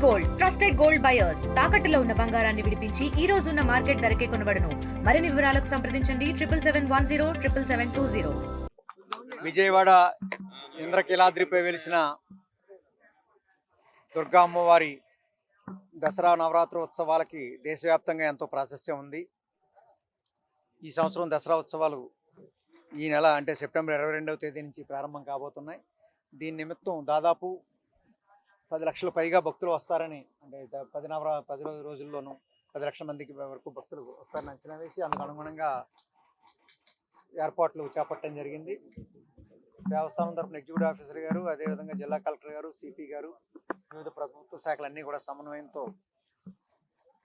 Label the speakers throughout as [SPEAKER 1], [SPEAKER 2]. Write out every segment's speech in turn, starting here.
[SPEAKER 1] Gold trusted gold buyers తాకట్టులో ఉన్న బంగారాన్ని విడిపించి ఈ రోజు ఉన్న మార్కెట్ ధరకే కొనబడును. మరిన్ని వివరాలకు సంప్రదించండి 7771077720.
[SPEAKER 2] విజయవాడ ఇంద్రకీలాద్రిపై వెలిసిన దుర్గా అమ్మవారి దసరా నవరాత్రి ఉత్సవాలకి దేశవ్యాప్తంగా ఎంతో ప్రాశస్త్యం ఉంది. ఈ సంవత్సరం దసరా ఉత్సవాలు ఈ నెల అంటే సెప్టెంబర్ 22వ తేదీ నుంచి ప్రారంభం కాబోతున్నాయి. దీని నిమిత్తం దాదాపు 10 లక్షల పైగా భక్తులు వస్తారని, అంటే 10 రోజుల్లోనూ 10 లక్షల మందికి వరకు భక్తులు వస్తారని అంచనా వేసి అందుకు అనుగుణంగా ఏర్పాట్లు చేపట్టడం జరిగింది. దేవస్థానం తరఫున ఎగ్జిక్యూటివ్ ఆఫీసర్ గారు, అదేవిధంగా జిల్లా కలెక్టర్ గారు, సిపి గారు, వివిధ ప్రభుత్వ శాఖలన్నీ కూడా సమన్వయంతో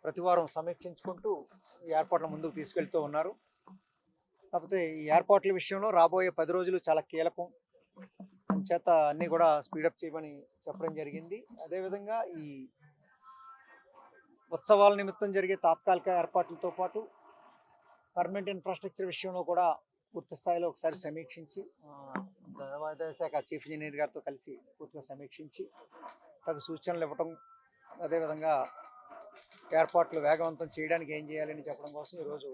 [SPEAKER 2] ప్రతివారం సమీక్షించుకుంటూ ఈ ఏర్పాట్ల ముందుకు తీసుకెళ్తూ ఉన్నారు. కాకపోతే ఈ ఏర్పాట్ల విషయంలో రాబోయే 10 రోజులు చాలా కీలకం, చేత అన్నీ కూడా స్పీడప్ చేయమని చెప్పడం జరిగింది. అదేవిధంగా ఈ ఉత్సవాల నిమిత్తం జరిగే తాత్కాలిక ఏర్పాట్లతో పాటు పర్మనెంట్ ఇన్ఫ్రాస్ట్రక్చర్ విషయంలో కూడా పూర్తి స్థాయిలో ఒకసారి సమీక్షించి దేవాదాయ శాఖ చీఫ్ ఇంజనీర్ గారితో కలిసి పూర్తిగా సమీక్షించి తగు సూచనలు ఇవ్వటం, అదేవిధంగా ఏర్పాట్లు వేగవంతం చేయడానికి ఏం చేయాలని చెప్పడం కోసం ఈరోజు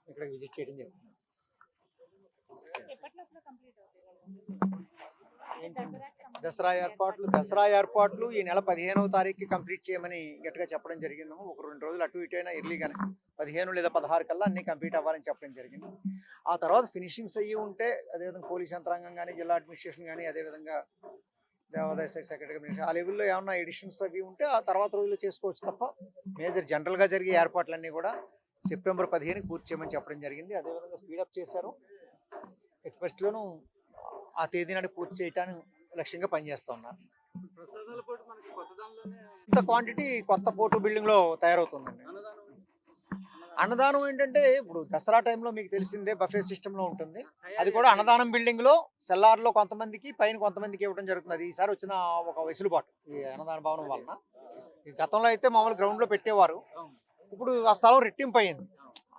[SPEAKER 2] ఇక్కడ విజిట్ చేయడం జరిగింది. దసరా ఏర్పాట్లు ఈ నెల 15వ తారీఖుకి కంప్లీట్ చేయమని గట్టిగా చెప్పడం జరిగింది. ఒక 2 రోజులు అటు ఇటు అయినా ఎర్లీగానే 15 లేదా 16 కల్లా అన్నీ కంప్లీట్ అవ్వాలని చెప్పడం జరిగింది. ఆ తర్వాత ఫినిషింగ్స్ అయ్యి ఉంటే, అదేవిధంగా పోలీస్ యంత్రాంగం కానీ, జిల్లా అడ్మినిస్ట్రేషన్ కానీ, అదేవిధంగా దేవాదాయ శాఖ సెక్రటరీ ఆ లెవెల్లో ఏమన్నా ఎడిషన్స్ అవి ఉంటే ఆ తర్వాత రోజుల్లో చేసుకోవచ్చు తప్ప మేజర్ జనరల్గా జరిగే ఏర్పాట్లన్నీ కూడా సెప్టెంబర్ 15కి పూర్తి చేయమని చెప్పడం జరిగింది. అదేవిధంగా స్పీడప్ చేశారు. ఎట్టి పరిస్థితుల్లోనూ ఆ తేదీ నాటి పూర్తి చేయటానికి లక్ష్యంగా పనిచేస్తూ ఉన్నారు. ఇంత క్వాంటిటీ కొత్త పోర్టు బిల్డింగ్లో తయారవుతుందండి. అన్నదానం ఏంటంటే ఇప్పుడు దసరా టైంలో మీకు తెలిసిందే బఫే సిస్టంలో ఉంటుంది. అది కూడా అన్నదానం బిల్డింగ్లో సెల్లార్లో కొంతమందికి, పైన కొంతమందికి ఇవ్వడం జరుగుతుంది. అది ఈసారి వచ్చిన ఒక వెసులుబాటు ఈ అన్నదాన భవనం వలన. ఈ గతంలో అయితే మామూలు గ్రౌండ్లో పెట్టేవారు, ఇప్పుడు ఆ స్థలం రెట్టింపు అయింది.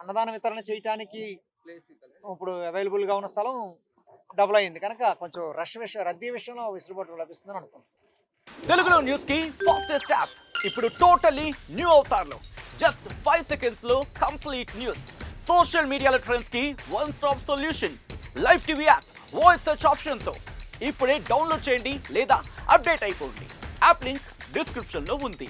[SPEAKER 2] అన్నదాన వితరణ చేయడానికి ఇప్పుడు అవైలబుల్గా ఉన్న స్థలం డబుల్ అయింది కనుక కొంచెం రద్దీ విషయంలో వెసులుబాటు లభిస్తుందని అనుకుంటున్నాను.
[SPEAKER 3] తెలుగులో న్యూస్ కి ఫాస్టెస్ట్ యాప్ ఇప్పుడు టోటల్లీ న్యూ అవతార్లో జస్ట్ 5 seconds లో కంప్లీట్ న్యూస్. సోషల్ మీడియాలో ట్రెండ్స్ కి one stop solution. Live TV app voice search option తో ఇప్పుడే డౌన్లోడ్ చేయండి లేదా అప్డేట్ అయిపోండి. యాప్ లింక్ డిస్క్రిప్షన్ లో ఉంది.